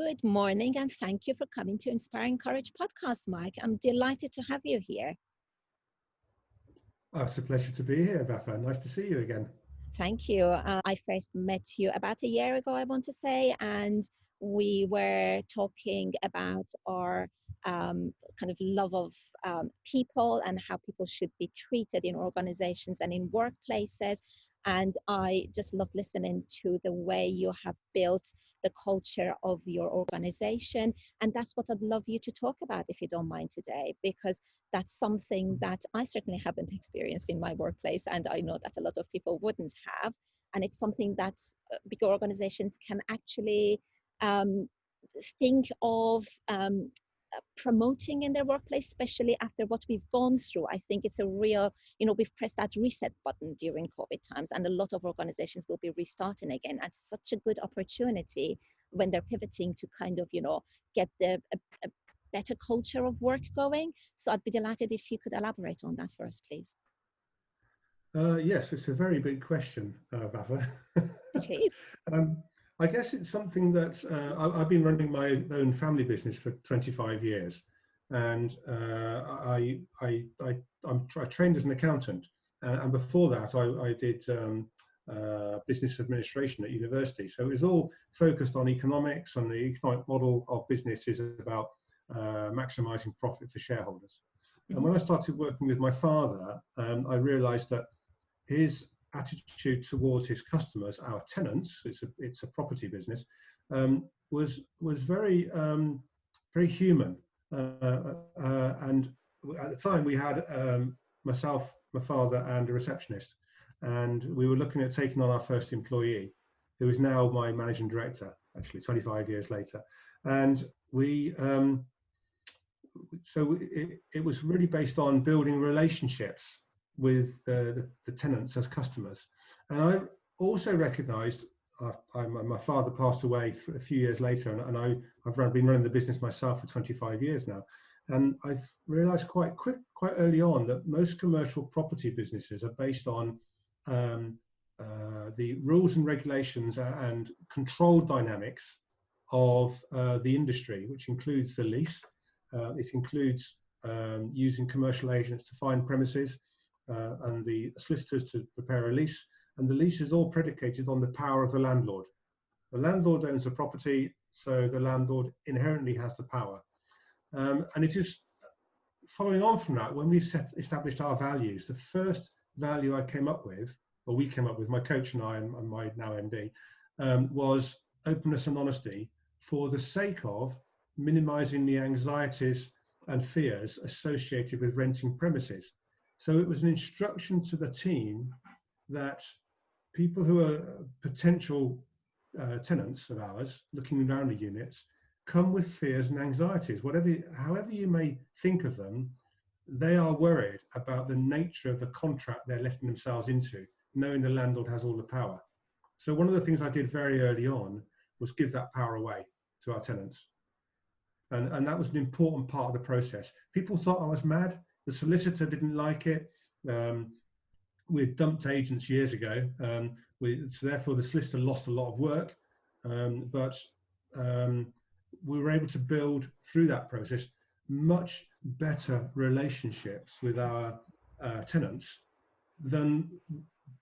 Good morning, and thank you for coming to Inspiring Courage podcast, Mike. I'm delighted to have you here. Oh, it's a pleasure to be here, Vafa. Nice to see you again. Thank you. I first met you about a year ago, I want to say, and we were talking about our kind of love of people and how people should be treated in organizations and in workplaces. And I just love listening to the way you have built the culture of your organization. And that's what I'd love you to talk about, if you don't mind today, because that's something that I certainly haven't experienced in my workplace. And I know that a lot of people wouldn't have. And it's something that big organizations can actually think of promoting in their workplace, especially after what we've gone through. I think it's a real, we've pressed that reset button during COVID times, and a lot of organizations will be restarting again. And such a good opportunity when they're pivoting to kind of, get a better culture of work going. So I'd be delighted if you could elaborate on that for us, please. Yes, it's a very big question, Vafa. It is. I guess it's something that I've been running my own family business for 25 years, and I trained as an accountant, and before that I did business administration at university. So it was all focused on economics, and the economic model of business is about maximizing profit for shareholders. Mm-hmm. And when I started working with my father, I realized that his attitude towards his customers, our tenants, it's a property business, was very very human. And at the time we had myself, my father, and a receptionist, and we were looking at taking on our first employee, who is now my managing director, actually 25 years later. And it was really based on building relationships with the tenants as customers. And I also recognized, my father passed away a few years later, and I've been running the business myself for 25 years now. And I've realized quite early on that most commercial property businesses are based on the rules and regulations and control dynamics of the industry, which includes the lease. It includes using commercial agents to find premises, and the solicitors to prepare a lease. And the lease is all predicated on the power of the landlord. The landlord owns the property, so the landlord inherently has the power. And it is following on from that, when we established our values, the first value I came up with, or we came up with, my coach and I, and my now MD, was openness and honesty, for the sake of minimizing the anxieties and fears associated with renting premises. So it was an instruction to the team that people who are potential tenants of ours, looking around the units, come with fears and anxieties. However you may think of them, they are worried about the nature of the contract they're letting themselves into, knowing the landlord has all the power. So one of the things I did very early on was give that power away to our tenants. And that was an important part of the process. People thought I was mad. The solicitor didn't like it. We dumped agents years ago. So therefore the solicitor lost a lot of work. But we were able to build through that process much better relationships with our tenants than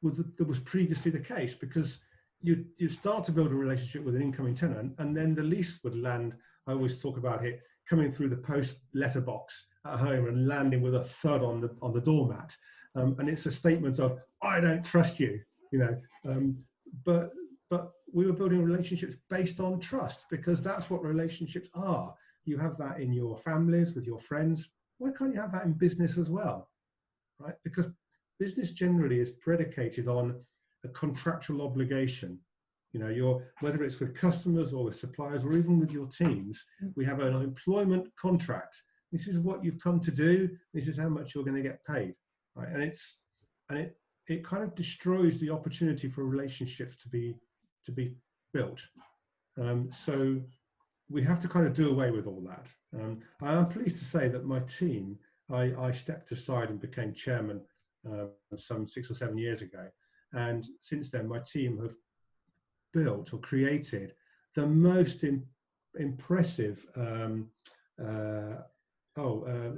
was previously the case, because you start to build a relationship with an incoming tenant, and then the lease would land. I always talk about it coming through the post letterbox at home and landing with a thud on the doormat, and it's a statement of, I don't trust you, but we were building relationships based on trust, because that's what relationships are. You have that in your families, with your friends. Why can't you have that in business as well, right? Because business generally is predicated on a contractual obligation. Whether it's with customers or with suppliers or even with your teams, we have an employment contract. This is what you've come to do. This is how much you're going to get paid, right? And it kind of destroys the opportunity for relationships to be built. So we have to kind of do away with all that. I am pleased to say that my team, I stepped aside and became chairman some 6 or 7 years ago. And since then, my team have built or created the most impressive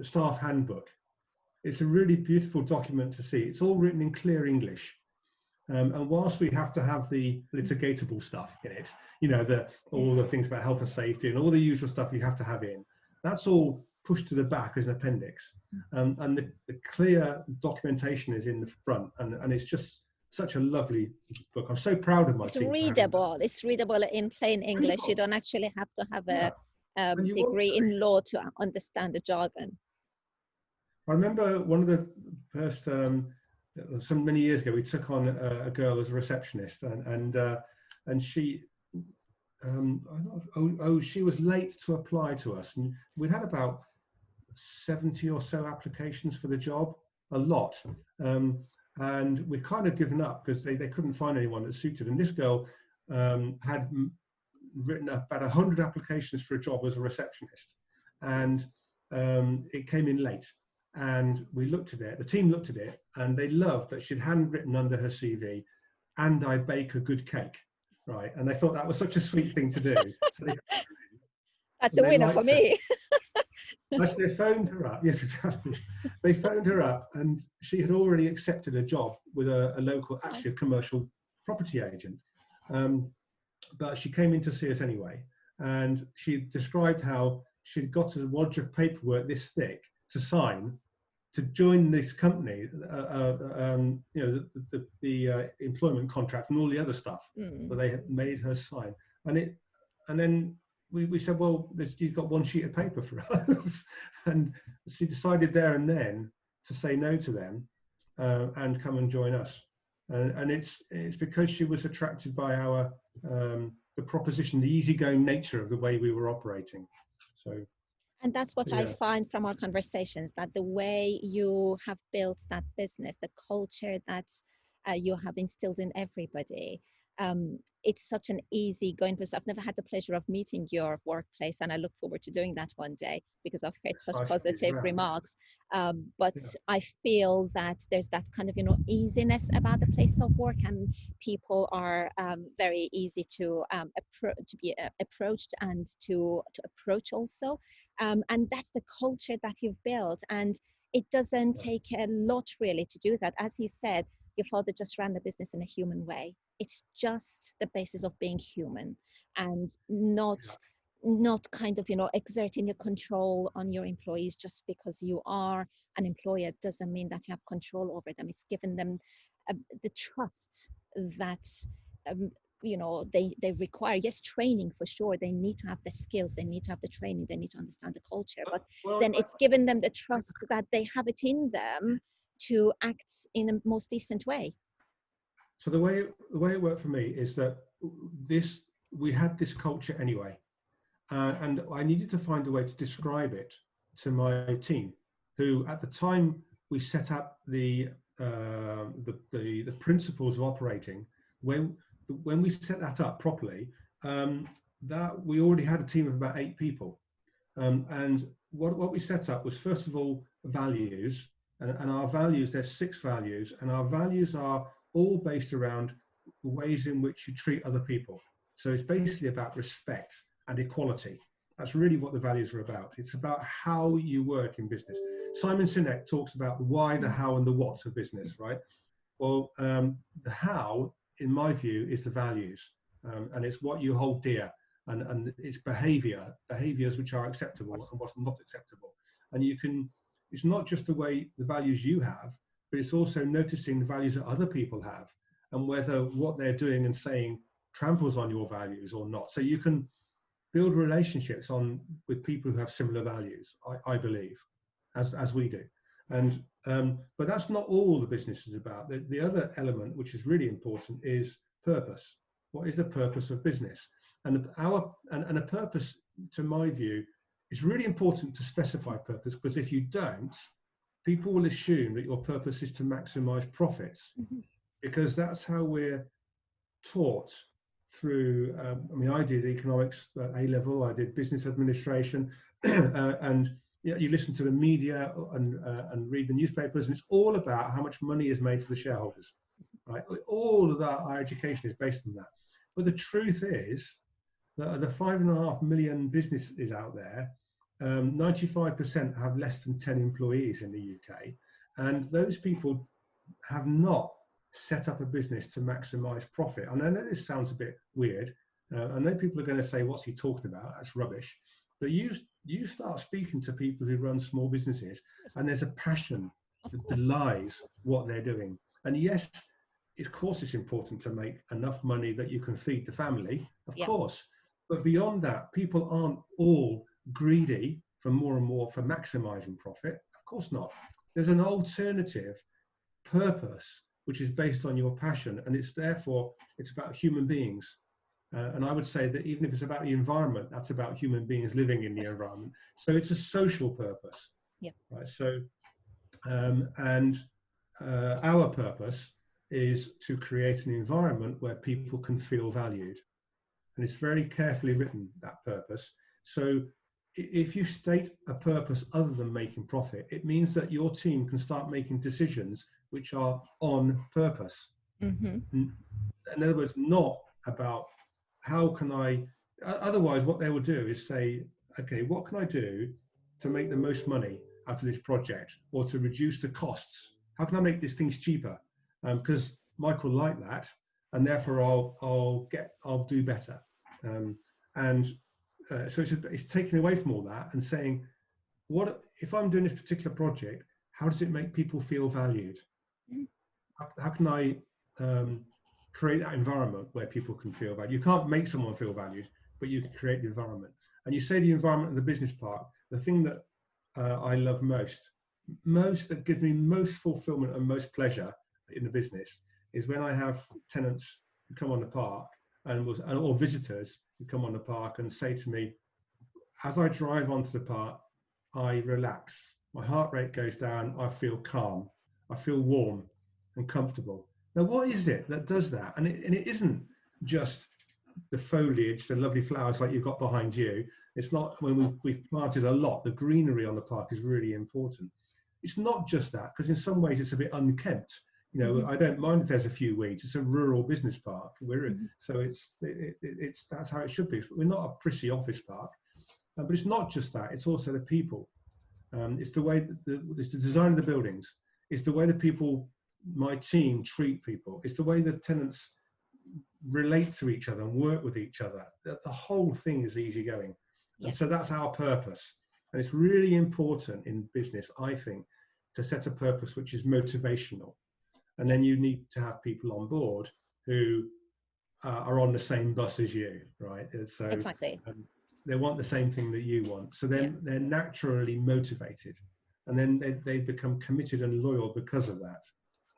staff handbook. It's a really beautiful document to see. It's all written in clear English. And whilst we have to have the litigatable stuff in it, all the things about health and safety and all the usual stuff you have to have in, that's all pushed to the back as an appendix. And the clear documentation is in the front. And it's just such a lovely book. I'm so proud of my team. It's readable in plain English. You don't actually have to have a degree in law to understand the jargon. I remember one of the first, many years ago, we took on a girl as a receptionist, and she, she was late to apply to us, and we'd had about 70 or so applications for the job, a lot, and we'd kind of given up because they couldn't find anyone that suited. And this girl had written about 100 applications for a job as a receptionist, and it came in late. And we looked at it, the team looked at it, and they loved that she'd handwritten under her CV, "And I bake a good cake," right? And they thought that was such a sweet thing to do. So that's a winner for me. Actually, they phoned her up. Yes, exactly. They phoned her up, and she had already accepted a job with a local, actually a commercial property agent. But she came in to see us anyway, and she described how she'd got a wad of paperwork this thick to sign to join this company, the employment contract and all the other stuff that they had made her sign. And then we said, well, you've got one sheet of paper for us. And she decided there and then to say no to them and come and join us. And it's because she was attracted by our the proposition, the easygoing nature of the way we were operating. So. And that's what I find from our conversations, that the way you have built that business, the culture that you have instilled in everybody, it's such an easy going process. I've never had the pleasure of meeting your workplace, and I look forward to doing that one day because I've heard such positive remarks. But I feel that there's that kind of, easiness about the place of work, and people are very easy to be approached and to approach also. And that's the culture that you've built. And it doesn't take a lot really to do that. As you said, your father just ran the business in a human way. It's just the basis of being human, and not kind of, exerting your control on your employees. Just because you are an employer doesn't mean that you have control over them. It's giving them the trust that they require. Yes, training for sure. They need to have the skills, they need to have the training, they need to understand the culture, but then it's given them the trust that they have it in them to act in the most decent way. So the way it worked for me is that we had this culture anyway, and I needed to find a way to describe it to my team, who at the time we set up the principles of operating. When we set that up properly, that we already had a team of about 8 people, and what we set up was, first of all, values, and our values. There's 6 values, and our values are all based around the ways in which you treat other people. So it's basically about respect and equality. That's really what the values are about. It's about how you work in business. Simon Sinek talks about the why, the how, and the what of business, right? Well, the how, in my view, is the values, and it's what you hold dear, and it's behaviors which are acceptable and what's not acceptable. And it's not just the values you have, but it's also noticing the values that other people have, and whether what they're doing and saying tramples on your values or not. So you can build relationships with people who have similar values, I believe, as we do. And but that's not all the business is about. The other element, which is really important, is purpose. What is the purpose of business? And a purpose, to my view, is really important to specify purpose, because if you don't, people will assume that your purpose is to maximize profits, because that's how we're taught through. I did economics at A level. I did business administration, and you listen to the media and read the newspapers, and it's all about how much money is made for the shareholders, right? All of our education is based on that. But the truth is the 5.5 million businesses out there, 95% have less than 10 employees in the UK, and those people have not set up a business to maximize profit. And I know this sounds a bit weird. I know people are going to say, what's he talking about? That's rubbish. But you start speaking to people who run small businesses, and there's a passion Of that course. belies what they're doing. And yes, of course, it's important to make enough money that you can feed the family, of Yeah. course. But beyond that, people aren't all greedy for more and more for maximizing profit. Of course not. There's an alternative purpose which is based on your passion, and it's therefore it's about human beings. And I would say that even if it's about the environment, that's about human beings living in the environment. So it's a social purpose. Yeah. Right. So and our purpose is to create an environment where people can feel valued, and it's very carefully written, that purpose. So if you state a purpose other than making profit, it means that your team can start making decisions which are on purpose. Mm-hmm. In other words, not about how can I, otherwise what they will do is say, okay, what can I do to make the most money out of this project, or to reduce the costs? How can I make these things cheaper? Because Mike will like that, and therefore I'll do better. So it's taking away from all that and saying, what if I'm doing this particular project? How does it make people feel valued? How can I create that environment where people can feel valued? You can't make someone feel valued, but you can create the environment. And you say the environment of the business park. The thing that I love most that gives me most fulfillment and most pleasure in the business is when I have tenants who come on the park or visitors who come on the park and say to me, as I drive onto the park, I relax. My heart rate goes down. I feel calm. I feel warm and comfortable. Now, what is it that does that? And it isn't just the foliage, the lovely flowers like you've got behind you. It's not, I mean, we've planted a lot. The greenery on the park is really important. It's not just that, because in some ways it's a bit unkempt. You know, I don't mind if there's a few weeds. It's a rural business park. So it's that's how it should be. We're not a prissy office park, but it's not just that. It's also the people. It's the way it's the design of the buildings. It's the way the people, my team, treat people. It's the way the tenants relate to each other and work with each other. The whole thing is easygoing. And so that's our purpose. And it's really important in business, I think, to set a purpose which is motivational. And then you need to have people on board who are on the same bus as you, right? So Exactly. They want the same thing that you want. So then they're naturally motivated. And then they become committed and loyal because of that.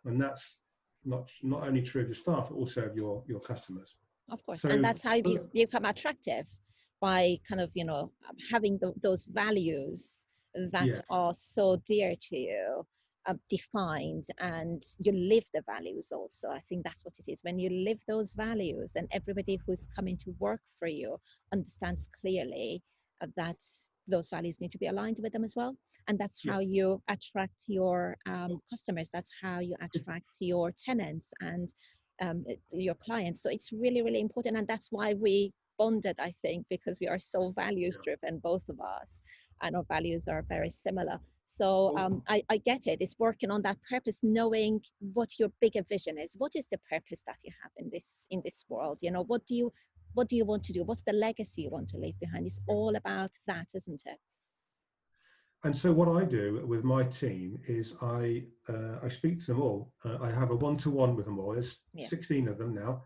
And that's not only true of your staff, but also of your customers. Of course. So, and that's how you become attractive, by kind of, having those values that are so dear to you, defined, and you live the values also. I think that's what it is. When you live those values, and everybody who's coming to work for you understands clearly that those values need to be aligned with them as well. And that's how you attract your customers. That's how you attract your tenants and your clients. So it's really, really important. And that's why we bonded, I think, because we are so values driven, both of us, and our values are very similar. So I get it. It's working on that purpose, knowing what your bigger vision is. What is the purpose that you have in this world? What do you want to do? What's the legacy you want to leave behind? It's all about that, isn't it? And so what I do with my team is I speak to them all. I have a one-to-one with them all. There's 16 of them now.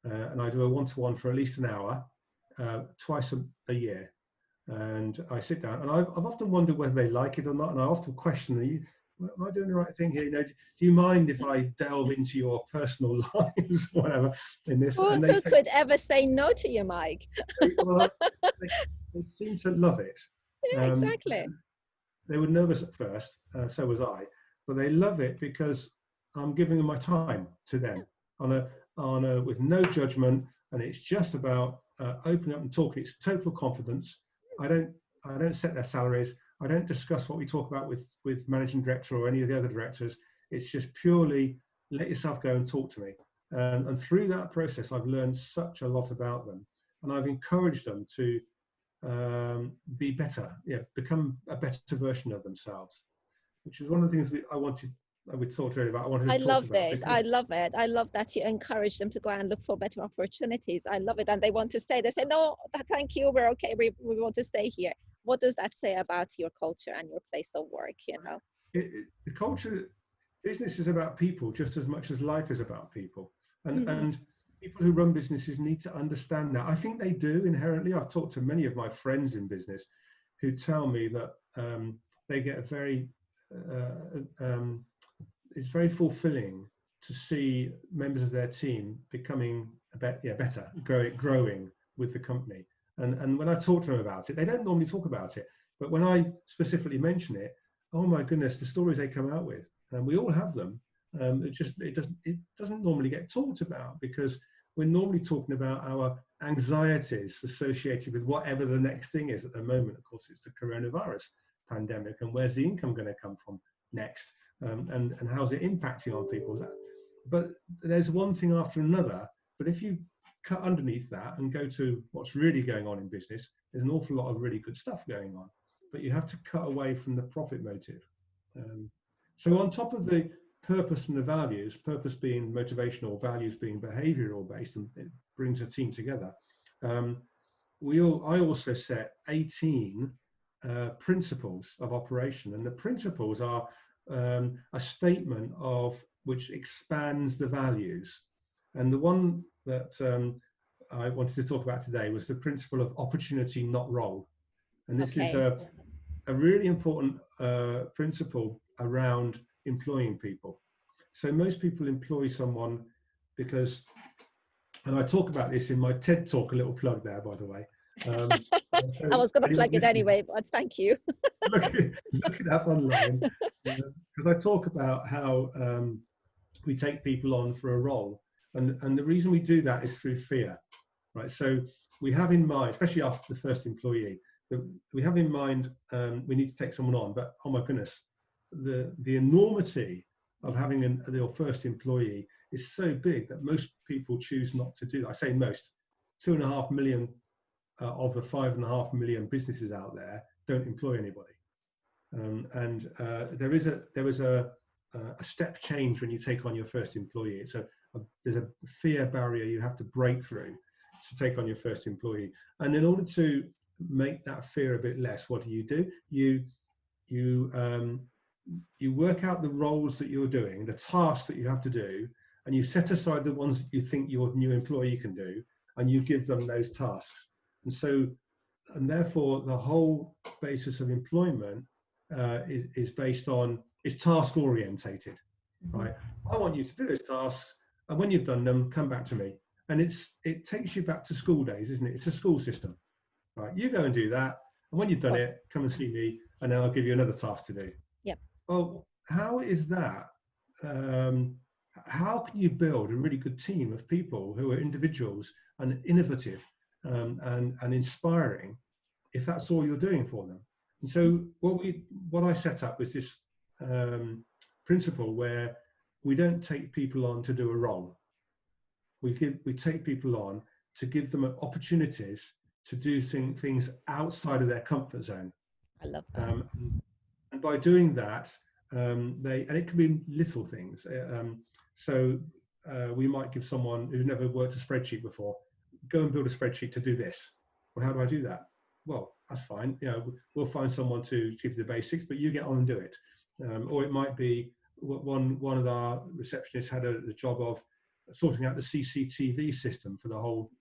And I do a one-to-one for at least an hour, twice a year. And I sit down, and I've often wondered whether they like it or not. And I often question, am I doing the right thing here? Do you mind if I delve into your personal lives or whatever in this? Who could ever say no to you, Mike? Well, they seem to love it. Yeah, exactly. They were nervous at first, so was I, but they love it because I'm giving them my time to them with no judgment, and it's just about opening up and talking. It's total confidence. I don't set their salaries. I don't discuss what we talk about with managing director or any of the other directors. It's just purely let yourself go and talk to me. And through that process, I've learned such a lot about them. and I've encouraged them to be better, become a better version of themselves, which is one of the things we talked earlier about. I wanted I to talk love about this. I because love it. I love that you encourage them to go and look for better opportunities. I love it. And they want to stay. They say, no, thank you. We're okay. We want to stay here. What does that say about your culture and your place of work, you know? the culture, business is about people just as much as life is about people. Mm-hmm. And people who run businesses need to understand that. I think they do inherently. I've talked to many of my friends in business who tell me that they get a very, it's very fulfilling to see members of their team becoming better, growing with the company. And when I talk to them about it, they don't normally talk about it, but when I specifically mention it, oh my goodness, the stories they come out with, and we all have them. It doesn't normally get talked about because we're normally talking about our anxieties associated with whatever the next thing is at the moment. Of course, it's the coronavirus pandemic, and where's the income going to come from next, and how's it impacting on people? But there's one thing after another. But if you cut underneath that and go to what's really going on in business, there's an awful lot of really good stuff going on. But you have to cut away from the profit motive. So on top of the purpose and the values, purpose being motivational, values being behavioral based, and it brings a team together. I also set 18 principles of operation, and the principles are a statement of which expands the values. And the one that I wanted to talk about today was the principle of opportunity, not role. And this is a really important principle around employing people. So most people employ someone because, and I talk about this in my TED talk, a little plug there, by the way. So I was going to plug it anyway, but thank you. look it up online, because I talk about how we take people on for a role, and the reason we do that is through fear, right? So we have in mind, especially after the first employee, that we have in mind we need to take someone on, but oh my goodness, the enormity of having your first employee is so big that most people choose not to do that. I say most, 2.5 million of the 5.5 million businesses out there don't employ anybody, and there is a step change when you take on your first employee. There's a fear barrier you have to break through to take on your first employee, and in order to make that fear a bit less, what do? You work out the roles that you're doing, the tasks that you have to do, and you set aside the ones that you think your new employee can do, and you give them those tasks. And therefore, the whole basis of employment is based on, is task orientated, right? I want you to do those tasks, and when you've done them, come back to me. And it takes you back to school days, isn't it? It's a school system, right? You go and do that, and when you've done it, come and see me, and then I'll give you another task to do. Yep. Well, how is that? How can you build a really good team of people who are individuals and innovative and inspiring if that's all you're doing for them? And so what I set up was this principle where we don't take people on to do a role. We take people on to give them opportunities to do things outside of their comfort zone. I love that. And by doing that, and it can be little things. We might give someone who's never worked a spreadsheet before, go and build a spreadsheet to do this. Well, how do I do that? Well, that's fine. We'll find someone to give you the basics, but you get on and do it. Or it might be one of our receptionists had the job of sorting out the CCTV system for the whole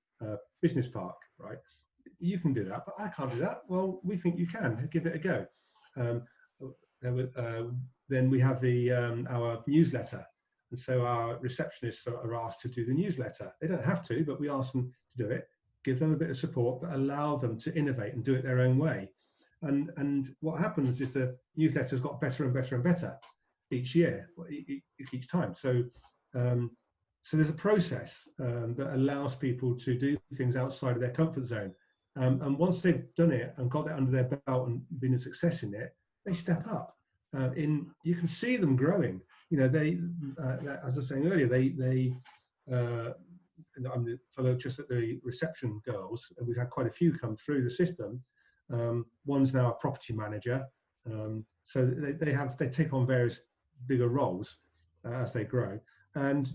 business park, right? You can do that, but I can't do that. Well, we think you can. Give it a go. Then we have our newsletter, and so our receptionists are asked to do the newsletter. They don't have to, but we ask them to do it. Give them a bit of support, but allow them to innovate and do it their own way. And what happens is the newsletter's got better and better and better each year, each time. So there's a process that allows people to do things outside of their comfort zone. And once they've done it and got it under their belt and been a success in it, they step up. You can see them growing. They as I was saying earlier, just at the reception girls, and we've had quite a few come through the system. One's now a property manager, so they take on various bigger roles as they grow, and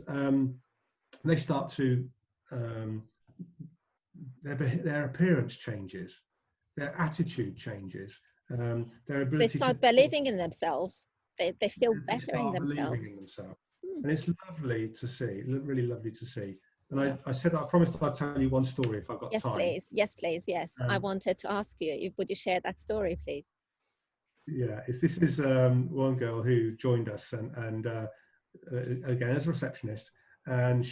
they start to their appearance changes, their attitude changes, their So they ability to start believing in themselves. They feel they better in start believing themselves. in themselves, Hmm. and it's lovely to see, really lovely to see. And Yeah. I said I promised I'd tell you one story if I've got Yes, time. please. Yes, please. Yes. I Um, wanted to ask you, would you share that story, please? yeah, this is one girl who joined us, and again as a receptionist, and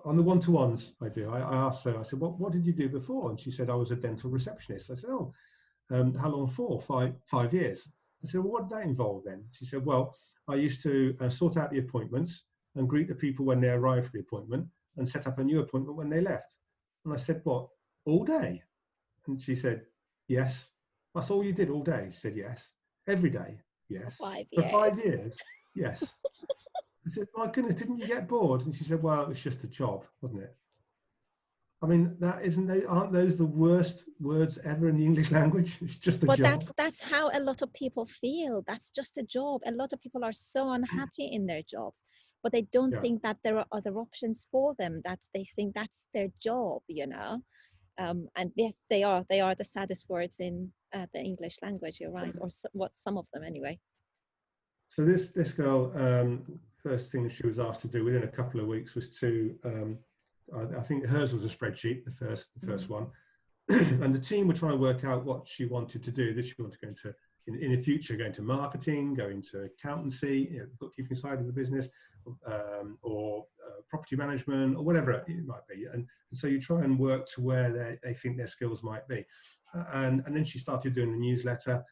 on the one-to-ones I asked her, I said, what did you do before? And she said, I was a dental receptionist. I said, oh, how long for? 5 years. I said, well, what did that involve then? She said, well, I used to sort out the appointments and greet the people when they arrived for the appointment and set up a new appointment when they left. And I said, what, all day? And she said, yes. That's all you did all day? She said, yes. Every day? For Yes. five For five years. years? Yes. I said, my goodness, didn't you get bored? And she said, well, it was just a job, wasn't it? I mean, aren't those the worst words ever in the English language? It's just a But job. that's how a lot of people feel. That's just a job. A lot of people are so unhappy in their jobs, but they don't Yeah. think that there are other options for them. That they think that's their job, you know. And yes, they are the saddest words in the English language. You're right, or what some of them anyway. So this girl, first thing she was asked to do within a couple of weeks was to, I think hers was a spreadsheet, the first one, and the team were trying to work out what she wanted to do. Did she want to go into in the future, go into marketing, go into accountancy, bookkeeping side of the business, or property management, or whatever it might be. And so you try and work to where they think their skills might be. And then she started doing the newsletter,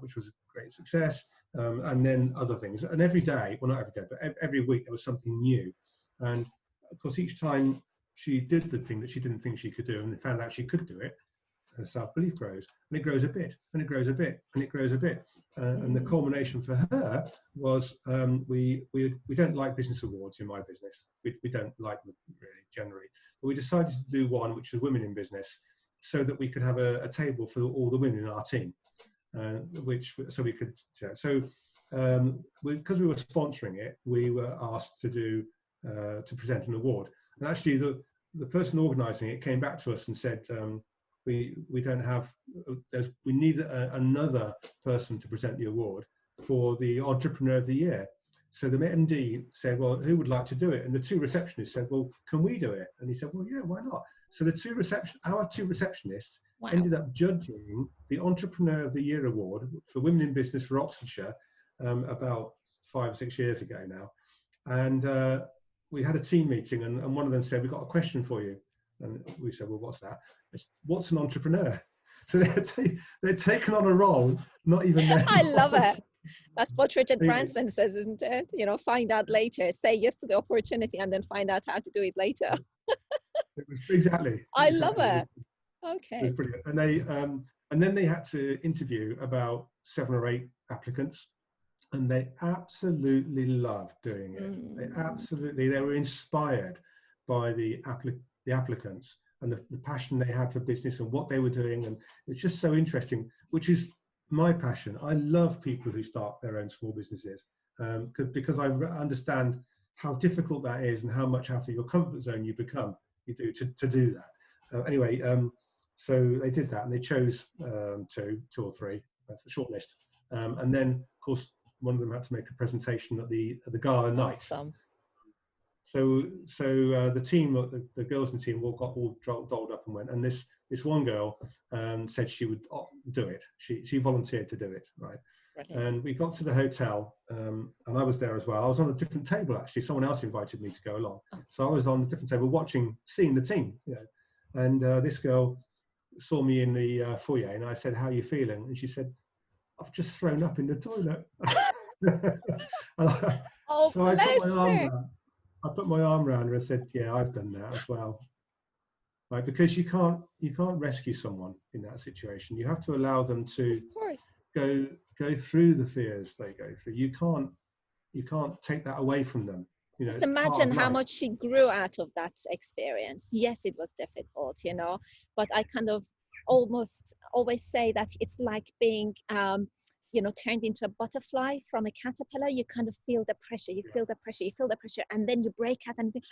which was a great success. And then other things. And every day, well, not every day, but every week there was something new. And of course, each time she did the thing that she didn't think she could do and found out she could do it, her self-belief grows, and it grows a bit, and it grows a bit, and it grows a bit. And the culmination for her was we don't like business awards in my business. We don't like them really generally, but we decided to do one which is women in business, so that we could have a table for all the women in our team. So we could because we were sponsoring it, we were asked to present an award. And actually the person organizing it came back to us and said, we don't have, we need another person to present the award for the entrepreneur of the year. So the MD said, well, who would like to do it? And the two receptionists said, well, can we do it? And he said, well, yeah, why not? So our two receptionists Wow. ended up judging the Entrepreneur of the Year award for women in business for Oxfordshire about 5 or 6 years ago now. And we had a team meeting, and one of them said, we've got a question for you. And we said, well, what's that? What's an entrepreneur? So they're taken on a role, not even their I love roles. it. That's what Richard Branson says, isn't it? You know, find out later. Say yes to the opportunity and then find out how to do it later. It was exactly. I love it. It Okay. was brilliant. And then they had to interview about 7 or 8 applicants, and they absolutely loved doing it. They were inspired by the applicants and the passion they had for business and what they were doing. And it's just so interesting, which is my passion. I love people who start their own small businesses because I understand how difficult that is and how much out of your comfort zone you do to do that. Anyway, so they did that, and they chose 2 or 3 for the shortlist. And then, of course, one of them had to make a presentation at the gala night. Awesome. So the team, the girls in the team, got all dolled up and went. And this one girl said she would do it. She volunteered to do it, right? Brilliant. And we got to the hotel, and I was there as well. I was on a different table actually. Someone else invited me to go along, so I was on a different table seeing the team. And this girl saw me in the foyer, and I said, "How are you feeling?" And she said, "I've just thrown up in the toilet." Oh, So bless her. I put my arm around her and said, "Yeah, I've done that as well." Right, because you can't rescue someone in that situation. You have to allow them to Of course. go through the fears they go through. You can't take that away from them. You know, Just it's part imagine of how life. much she grew out of that experience. Yes, it was difficult, but I kind of almost always say that it's like being, turned into a butterfly from a caterpillar. You kind of feel the pressure, you feel the pressure, you feel the pressure, and then you break out and you think,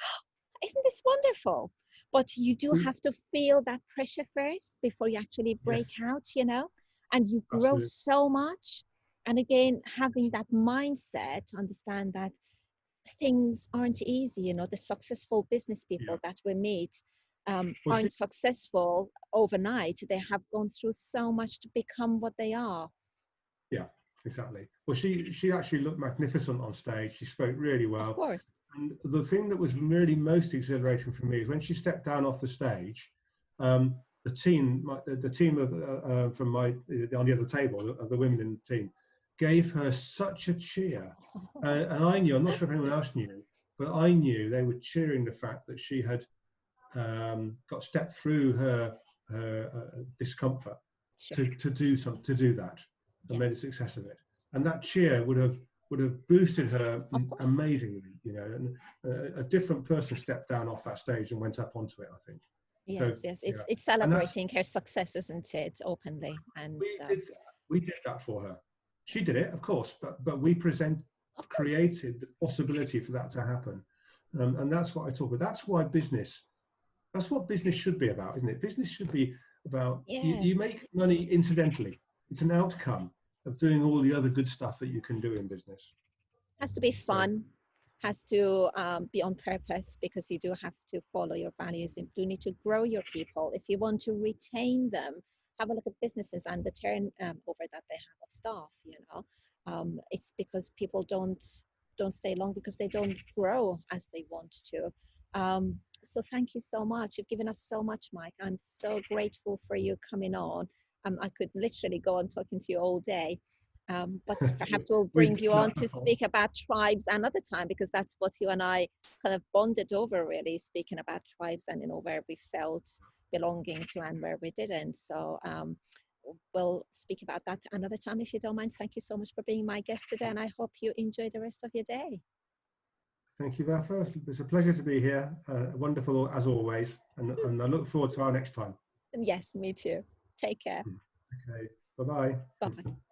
isn't this wonderful? But you do We, have to feel that pressure first before you actually yes, break out, and you grow absolutely. so much. And again, having that mindset to understand that things aren't easy. The successful business Yeah. people that we meet Well, she, aren't successful overnight. They have gone through so much to become what they are. yeah, exactly. Well, she actually looked magnificent on stage. She spoke really Of well. course. And the thing that was really most exhilarating for me is when she stepped down off the stage, the team, the team of from my on the other table of the women in the team, gave her such a cheer, and I knew. I'm not sure if anyone else knew, but I knew they were cheering the fact that she had got stepped through her discomfort Sure. to do that and Yeah. made a success of it. And that cheer would have boosted her Of course. amazingly, And a different person stepped down off that stage and went up onto it, I think. So Yes, yes. yeah, It's and that's celebrating her success, isn't it, openly? And we did we did that for her. She did it, of course, but we of course. created the possibility for that to happen, and that's what I talk about. That's what business should be about, isn't it? Business should be about Yeah. you make money incidentally. It's an outcome of doing all the other good stuff that you can do in business. Has to be So fun, has to be on purpose, because you do have to follow your values. You do need to grow your people. If you want to retain them, have a look at businesses and the turnover that they have of staff. It's because people don't stay long because they don't grow as they want to. So thank you so much. You've given us so much, Mike. I'm so grateful for you coming on. I could literally go on talking to you all day. But perhaps we'll we bring did you on that to before. speak about tribes another time, because that's what you and I kind of bonded over, really, speaking about tribes and where we felt belonging to and where we didn't. So we'll speak about that another time if you don't mind. Thank you so much for being my guest today, and I hope you enjoy the rest of your day. Thank you, Vafa. It's a pleasure to be here. Wonderful as always, and I look forward to our next time. And yes, me too. Take care. Okay, bye bye. Bye.